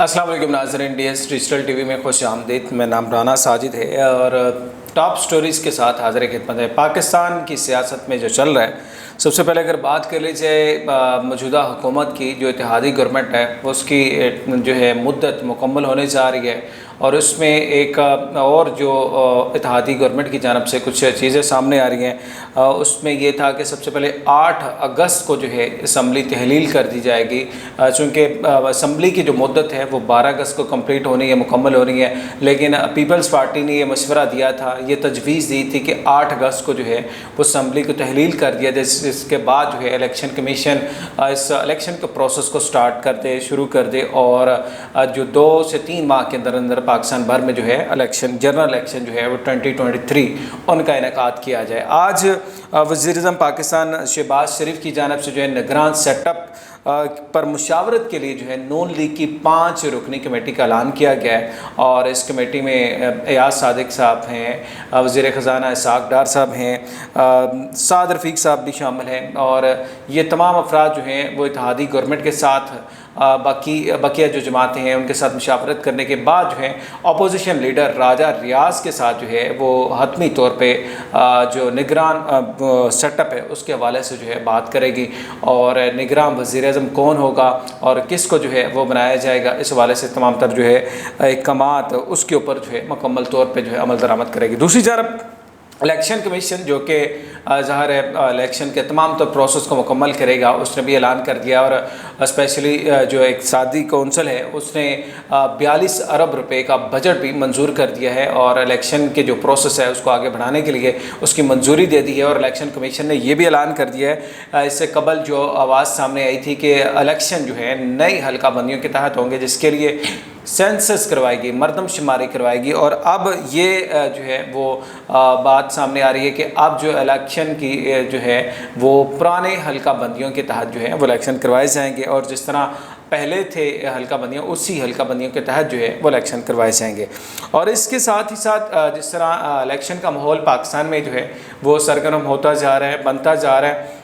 السلام علیکم ناظرین، D S digital T V میں خوش آمدید۔ میں نام رانا ساجد ہے اور ٹاپ سٹوریز کے ساتھ حاضر خدمت ہے۔ پاکستان کی سیاست میں جو چل رہا ہے، سب سے پہلے اگر بات کر لی جائے موجودہ حکومت کی، جو اتحادی گورنمنٹ ہے اس کی جو ہے مدت مکمل ہونے جا رہی ہے، اور اس میں ایک اور جو اتحادی گورنمنٹ کی جانب سے کچھ چیزیں سامنے آ رہی ہیں۔ اس میں یہ تھا کہ سب سے پہلے 8 اگست کو جو ہے اسمبلی تحلیل کر دی جائے گی، چونکہ اسمبلی کی جو مدت ہے وہ 12 اگست کو کمپلیٹ ہونی ہے، مکمل ہو رہی ہے، لیکن پیپلز پارٹی نے یہ مشورہ دیا تھا، یہ تجویز دی تھی کہ 8 اگست کو جو ہے وہ اسمبلی کو تحلیل کر دیا جائے، اس کے بعد جو ہے الیکشن کمیشن اس الیکشن کے پروسیس کو سٹارٹ کر دے، شروع کر دے، اور جو 2 سے 3 ماہ کے اندر اندر پاکستان بھر میں جو ہے الیکشن، جنرل الیکشن جو ہے وہ 2023 ان کا انعقاد کیا جائے۔ آج وزیر اعظم پاکستان شہباز شریف کی جانب سے جو ہے نگران سیٹ اپ پر مشاورت کے لیے جو ہے نون لیگ کی 5 رکنی کمیٹی کا اعلان کیا گیا ہے، اور اس کمیٹی میں ایاز صادق صاحب ہیں، وزیر خزانہ اسحاق ڈار صاحب ہیں، سعد رفیق صاحب بھی شامل ہیں، اور یہ تمام افراد جو ہیں وہ اتحادی گورنمنٹ کے ساتھ بقیہ جو جماعتیں ہیں ان کے ساتھ مشاورت کرنے کے بعد جو ہے اپوزیشن لیڈر راجہ ریاض کے ساتھ جو ہے وہ حتمی طور پہ جو نگران سیٹ اپ ہے اس کے حوالے سے جو ہے بات کرے گی، اور نگران وزیر اعظم کون ہوگا اور کس کو جو ہے وہ بنایا جائے گا، اس حوالے سے تمام تر جو ہے احکامات اس کے اوپر جو ہے مکمل طور پہ جو ہے عمل درآمد کرے گی۔ دوسری جانب الیکشن کمیشن جو کہ ظاہر ہے الیکشن کے تمام تر پروسیس کو مکمل کرے گا، اس نے بھی اعلان کر دیا، اور اسپیشلی جو اقتصادی کونسل ہے اس نے 42 ارب روپے کا بجٹ بھی منظور کر دیا ہے، اور الیکشن کے جو پروسیس ہے اس کو آگے بڑھانے کے لیے اس کی منظوری دے دی ہے۔ اور الیکشن کمیشن نے یہ بھی اعلان کر دیا ہے، اس سے قبل جو آواز سامنے آئی تھی کہ الیکشن جو ہے نئی حلقہ بندیوں کے تحت ہوں گے، جس کے لیے سینسس کروائے گی، مردم شماری کروائے گی، اور اب یہ جو ہے وہ بات سامنے آ رہی ہے کہ اب جو الیکشن کی جو ہے وہ پرانے حلقہ بندیوں کے تحت جو ہے وہ الیکشن کروائے جائیں گے، اور جس طرح پہلے تھے حلقہ بندیاں اسی حلقہ بندیوں کے تحت جو ہے وہ الیکشن کروائے جائیں گے۔ اور اس کے ساتھ ہی ساتھ جس طرح الیکشن کا ماحول پاکستان میں جو ہے وہ سرگرم ہوتا جا رہا ہے، بنتا جا رہا ہے،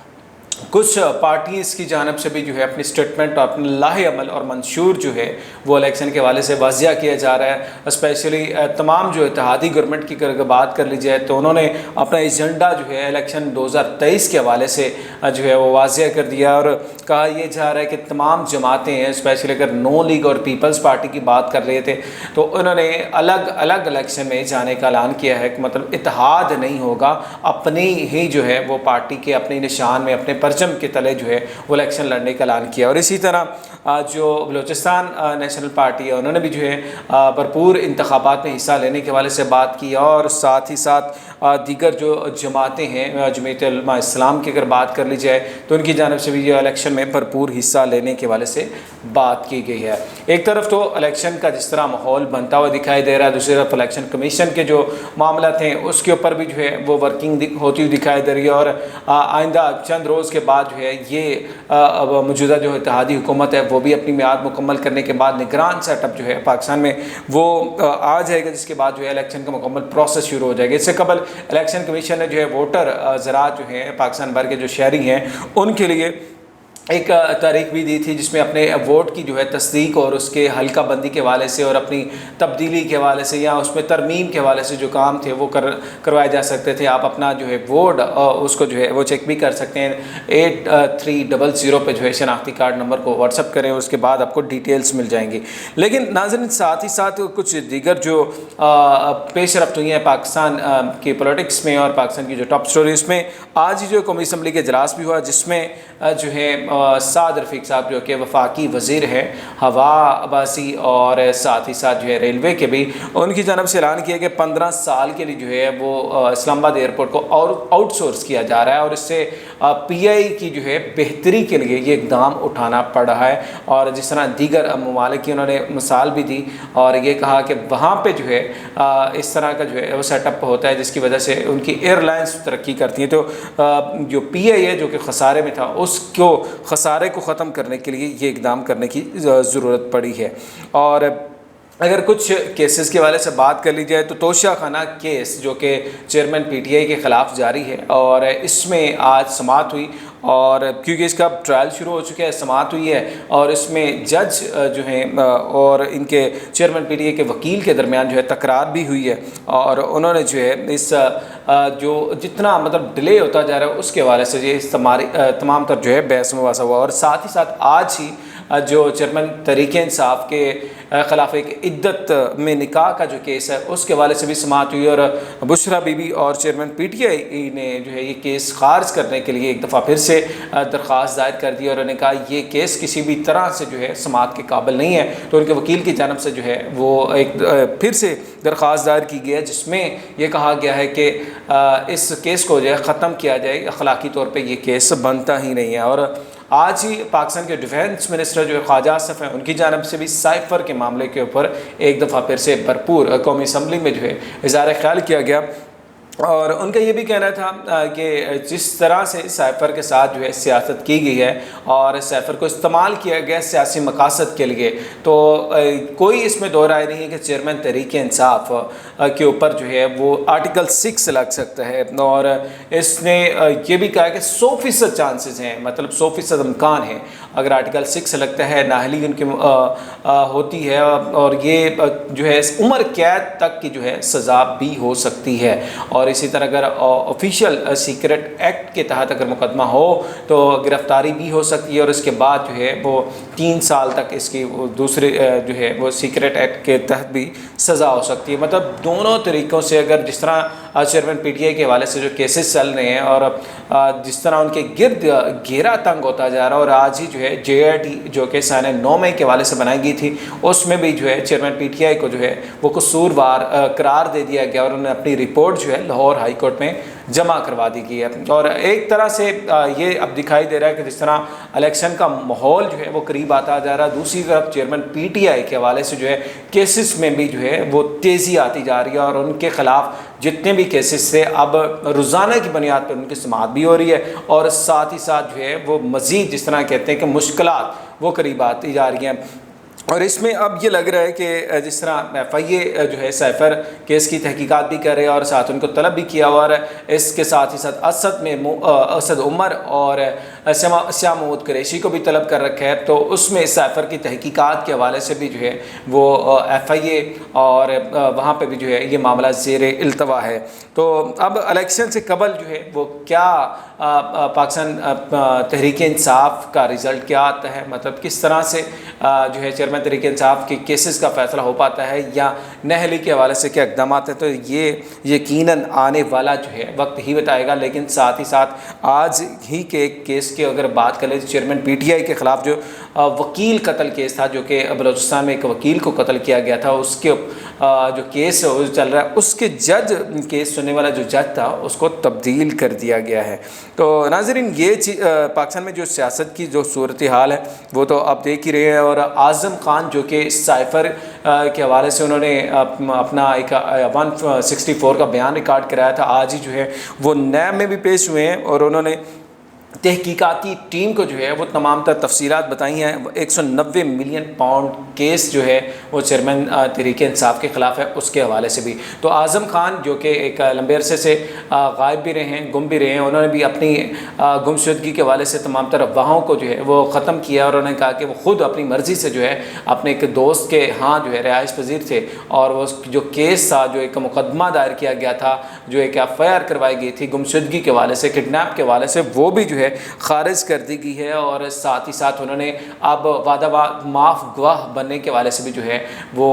کچھ پارٹیز کی جانب سے بھی جو ہے اپنی سٹیٹمنٹ اور اپنے لاہ عمل اور منشور جو ہے وہ الیکشن کے حوالے سے واضح کیا جا رہا ہے۔ اسپیشلی تمام جو اتحادی گورنمنٹ کی اگر بات کر لی جائے تو انہوں نے اپنا ایجنڈا جو ہے الیکشن 2023 کے حوالے سے جو ہے وہ واضح کر دیا، اور کہا یہ جا رہا ہے کہ تمام جماعتیں ہیں، اسپیشلی اگر نو لیگ اور پیپلز پارٹی کی بات کر رہے تھے تو انہوں نے الگ الگ الیکشن میں جانے کا اعلان کیا ہے، کہ مطلب اتحاد نہیں ہوگا، اپنی ہی جو ہے وہ پارٹی کے اپنی نشان میں، اپنے پرچم کے تلے جو ہے وہ الیکشن لڑنے کا اعلان کیا۔ اور اسی طرح جو بلوچستان نیشنل پارٹی ہے انہوں نے بھی جو ہے بھرپور انتخابات میں حصہ لینے کے حوالے سے بات کی، اور ساتھ ہی ساتھ دیگر جو جماعتیں ہیں، جمعیت علماء اسلام کی اگر بات کر لی جائے تو ان کی جانب سے بھی یہ الیکشن میں بھرپور حصہ لینے کے حوالے سے بات کی گئی ہے۔ ایک طرف تو الیکشن کا جس طرح ماحول بنتا ہوا دکھائی دے رہا ہے، دوسری طرف الیکشن کمیشن کے جو معاملات ہیں اس کے اوپر بھی جو ہے وہ ورکنگ ہوتی ہوئی دکھائی دے رہی ہے، اور آئندہ چند روز کے بعد جو ہے یہ موجودہ جو اتحادی حکومت ہے وہ بھی اپنی میعاد مکمل کرنے کے بعد نگران سیٹ اپ جو ہے پاکستان میں وہ آ جائے گا، جس کے بعد جو ہے الیکشن کا مکمل پروسیس شروع ہو جائے گا۔ اس سے قبل الیکشن کمیشن نے جو ہے ووٹر زراعت جو ہیں پاکستان بھر کے جو شہری ہیں ان کے لیے ایک تاریخ بھی دی تھی، جس میں اپنے ووٹ کی جو ہے تصدیق اور اس کے حلقہ بندی کے حوالے سے اور اپنی تبدیلی کے حوالے سے یا اس میں ترمیم کے حوالے سے جو کام تھے وہ کروائے جا سکتے تھے۔ آپ اپنا جو ہے ووٹ اس کو جو ہے وہ چیک بھی کر سکتے ہیں، 8300 پہ جو ہے شناختی کارڈ نمبر کو واٹس اپ کریں، اس کے بعد آپ کو ڈیٹیلز مل جائیں گی۔ لیکن ناظرین ساتھ ہی ساتھ کچھ دیگر جو پیش رفت ہوئی ہیں پاکستان کی پولیٹکس میں اور پاکستان کی جو ٹاپ سٹوریز میں، آج ہی جو قومی اسمبلی کے اجلاس بھی ہوا، جس میں جو ہے سعد رفیق صاحب جو کہ وفاقی وزیر ہیں ہوا بازی اور ساتھ ہی ساتھ جو ہے ریلوے کے بھی، ان کی جانب سے اعلان کیا کہ 15 سال کے لیے جو ہے وہ اسلام آباد ایئرپورٹ کو آؤٹ سورس کیا جا رہا ہے، اور اس سے پی آئی کی جو ہے بہتری کے لیے یہ اقدام اٹھانا پڑ رہا ہے۔ اور جس طرح دیگر ممالک کی انہوں نے مثال بھی دی، اور یہ کہا کہ وہاں پہ جو ہے اس طرح کا جو ہے وہ سیٹ اپ ہوتا ہے جس کی وجہ سے ان کی ایئر لائنس ترقی کرتی ہیں، تو جو پی آئی ہے جو کہ خسارے میں تھا اس کو خسارے کو ختم کرنے کے لیے یہ اقدام کرنے کی ضرورت پڑی ہے۔ اور اگر کچھ کیسز کے حوالے سے بات کر لی جائے تو توشہ خانہ کیس جو کہ چیئرمین پی ٹی آئی کے خلاف جاری ہے، اور اس میں آج سماعت ہوئی، اور کیونکہ اس کا ٹرائل شروع ہو چکا ہے، سماعت ہوئی ہے، اور اس میں جج جو ہیں اور ان کے چیئرمین پی ٹی آئی کے وکیل کے درمیان جو ہے تکرار بھی ہوئی ہے، اور انہوں نے جو ہے اس جو جتنا مطلب ڈیلے ہوتا جا رہا ہے اس کے حوالے سے یہ تمام تر جو ہے بحث مباحثہ ہوا، اور ساتھ ہی ساتھ آج ہی جو چیئرمین تحریک انصاف کے خلاف ایک عدت میں نکاح کا جو کیس ہے اس کے حوالے سے بھی سماعت ہوئی، اور بشرا بی بی اور چیئرمین پی ٹی آئی نے جو ہے یہ کیس خارج کرنے کے لیے ایک دفعہ پھر سے درخواست دائر کر دی، اور انہوں نے کہا یہ کیس کسی بھی طرح سے جو ہے سماعت کے قابل نہیں ہے، تو ان کے وکیل کی جانب سے جو ہے وہ ایک پھر سے درخواست دائر کی گئی ہے جس میں یہ کہا گیا ہے کہ اس کیس کو جو ہے ختم کیا جائے، اخلاقی طور پہ یہ کیس بنتا ہی نہیں ہے۔ اور آج ہی پاکستان کے ڈیفینس منسٹر جو خواجہ آصف ہیں ان کی جانب سے بھی سائفر کے معاملے کے اوپر ایک دفعہ پھر سے بھرپور قومی اسمبلی میں جو ہے اظہار خیال کیا گیا، اور ان کا یہ بھی کہنا تھا کہ جس طرح سے سائفر کے ساتھ جو ہے سیاست کی گئی ہے اور سائفر کو استعمال کیا گیا سیاسی مقاصد کے لیے، تو کوئی اس میں دو رائے نہیں ہے کہ چیئرمین تحریک انصاف کے اوپر جو ہے وہ آرٹیکل 6 لگ سکتا ہے، اور اس نے یہ بھی کہا کہ 100% چانسز ہیں، مطلب 100% امکان ہے اگر آرٹیکل 6 لگتا ہے نااہلی ان کی ہوتی ہے، اور یہ جو ہے عمر قید تک کی جو ہے سزا بھی ہو سکتی ہے، اور اسی طرح اگر آفیشیل سیکرٹ ایکٹ کے تحت اگر مقدمہ ہو تو گرفتاری بھی ہو سکتی ہے، اور اس کے بعد جو ہے وہ 3 سال تک اس کی دوسرے جو ہے وہ سیکرٹ ایکٹ کے تحت بھی سزا ہو سکتی ہے۔ مطلب دونوں طریقوں سے اگر جس طرح چیئرمین پی ٹی آئی کے حوالے سے جو کیسز چل رہے ہیں اور جس طرح ان کے گرد گھیرا تنگ ہوتا جا رہا ہے، اور آج ہی جو ہے جے آر ٹی جو کہ سال 9 مئی کے حوالے سے بنائی گئی تھی اس میں بھی جو ہے چیئرمین پی ٹی آئی کو جو ہے وہ قصوروار قرار دے دیا گیا، اور انہوں نے اپنی رپورٹ جو ہے لاہور ہائی کورٹ میں جمع کروا دی گئی ہے، اور ایک طرح سے یہ اب دکھائی دے رہا ہے کہ جس طرح الیکشن کا ماحول جو ہے وہ قریب آتا جا رہا ہے، دوسری طرف چیئرمین پی ٹی آئی کے حوالے سے جو ہے کیسز میں بھی جو ہے وہ تیزی آتی جا رہی ہے، اور ان کے خلاف جتنے بھی کیسز تھے اب روزانہ کی بنیاد پر ان کی سماعت بھی ہو رہی ہے، اور ساتھ ہی ساتھ جو ہے وہ مزید جس طرح کہتے ہیں کہ مشکلات وہ قریب آتی جا رہی ہیں۔ اور اس میں اب یہ لگ رہا ہے کہ جس طرح ایف آئی اے جو ہے سائفر کیس کی تحقیقات بھی کر رہے ہیں اور ساتھ ان کو طلب بھی کیا ہوا ہے، اس کے ساتھ ہی ساتھ اسد عمر اور سیام محمود قریشی کو بھی طلب کر رکھا ہے، تو اس میں سائفر کی تحقیقات کے حوالے سے بھی جو ہے وہ ایف آئی اے اور وہاں پہ بھی جو ہے یہ معاملہ زیر التوا ہے۔ تو اب الیکشن سے قبل جو ہے وہ کیا پاکستان تحریک انصاف کا رزلٹ کیا آتا ہے، مطلب کس طرح سے جو ہے چیئرمین تحریک انصاف کے کیسز کا فیصلہ ہو پاتا ہے یا نااہلی کے حوالے سے کیا اقدامات ہیں، تو یہ یقیناً آنے والا جو ہے وقت ہی بتائے گا۔ لیکن ساتھ ہی ساتھ آج ہی کے ایک کیس کی اگر بات کریں تو چیئرمین پی ٹی آئی کے خلاف جو وکیل قتل کیس تھا، جو کہ بلوچستان میں ایک وکیل کو قتل کیا گیا تھا، اس کے جو کیس چل رہا ہے اس کے جج کیس سننے والا جو جج تھا اس کو تبدیل کر دیا گیا ہے۔ تو ناظرین یہ پاکستان میں جو سیاست کی جو صورتحال ہے وہ تو آپ دیکھ ہی رہے ہیں، اور اعظم خان جو کہ سائفر کے حوالے سے انہوں نے اپنا ایک 164 کا بیان ریکارڈ کرایا تھا، آج ہی جو ہے وہ نیب میں بھی پیش ہوئے ہیں، اور انہوں نے تحقیقاتی ٹیم کو جو ہے وہ تمام تر تفصیلات بتائی ہیں۔ 190 ملین پاؤنڈ کیس جو ہے وہ چیئرمین تحریک انصاف کے خلاف ہے، اس کے حوالے سے بھی تو اعظم خان جو کہ ایک لمبے عرصے سے غائب بھی رہے ہیں، گم بھی رہے ہیں، انہوں نے بھی اپنی گمشدگی کے حوالے سے تمام تر افواہوں کو جو ہے وہ ختم کیا، اور انہوں نے کہا کہ وہ خود اپنی مرضی سے جو ہے اپنے ایک دوست کے ہاں جو ہے رہائش پذیر تھے، اور وہ جو کیس تھا جو ایک مقدمہ دائر کیا گیا تھا، جو ایک ایف آئی آر کروائی گئی تھی گمشدگی کے حوالے سے، کڈنیپ کے حوالے سے، وہ بھی جو ہے خارج کر دی گئی ہے، اور ساتھ ہی ساتھ انہوں نے اب وعدہ معاف گواہ بننے کے حوالے سے بھی جو ہے وہ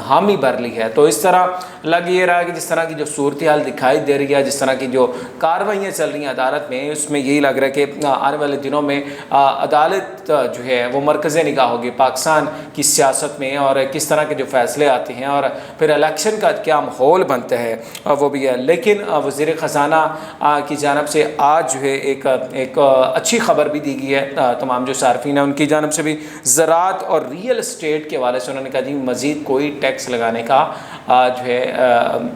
حامی بھر لی ہے۔ تو اس طرح لگ یہ رہا ہے کہ جس طرح کی جو صورتحال دکھائی دے رہی ہے، جس طرح کی جو کارروائیاں چل رہی ہیں عدالت میں، اس میں یہی لگ رہا ہے کہ آنے والے دنوں میں عدالت جو ہے وہ مرکز نگاہ ہوگی پاکستان کی سیاست میں، اور کس طرح کے جو فیصلے آتے ہیں، اور پھر الیکشن کا کیا ماحول بنتا ہے وہ بھی ہے۔ لیکن وزیر خزانہ کی جانب سے آج جو ہے ایک اچھی خبر بھی دی گئی ہے تمام جو صارفین ہیں ان کی جانب سے بھی، زراعت اور ریئل اسٹیٹ کے حوالے سے انہوں نے کہا جی مزید کوئی ٹیکس لگانے کا جو ہے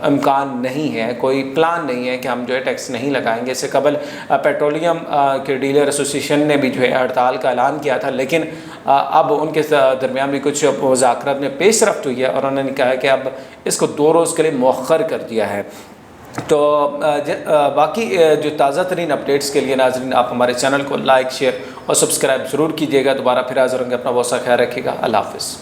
امکان نہیں ہے، کوئی پلان نہیں ہے کہ ہم جو ہے ٹیکس نہیں لگائیں گے۔ اس سے قبل پیٹرولیم کے ڈیلر ایسوسی ایشن نے بھی جو ہے ہڑتال کا اعلان کیا تھا، لیکن اب ان کے درمیان بھی کچھ مذاکرات میں پیش رفت ہوئی ہے اور انہوں نے کہا ہے کہ اب اس کو 2 روز کے لیے مؤخر کر دیا ہے۔ تو باقی جو تازہ ترین اپڈیٹس کے لیے ناظرین آپ ہمارے چینل کو لائک، شیئر اور سبسکرائب ضرور کیجیے گا۔ دوبارہ پھر حاضر ہوں گے، اپنا بہت سا خیال رکھیے گا۔ اللہ حافظ۔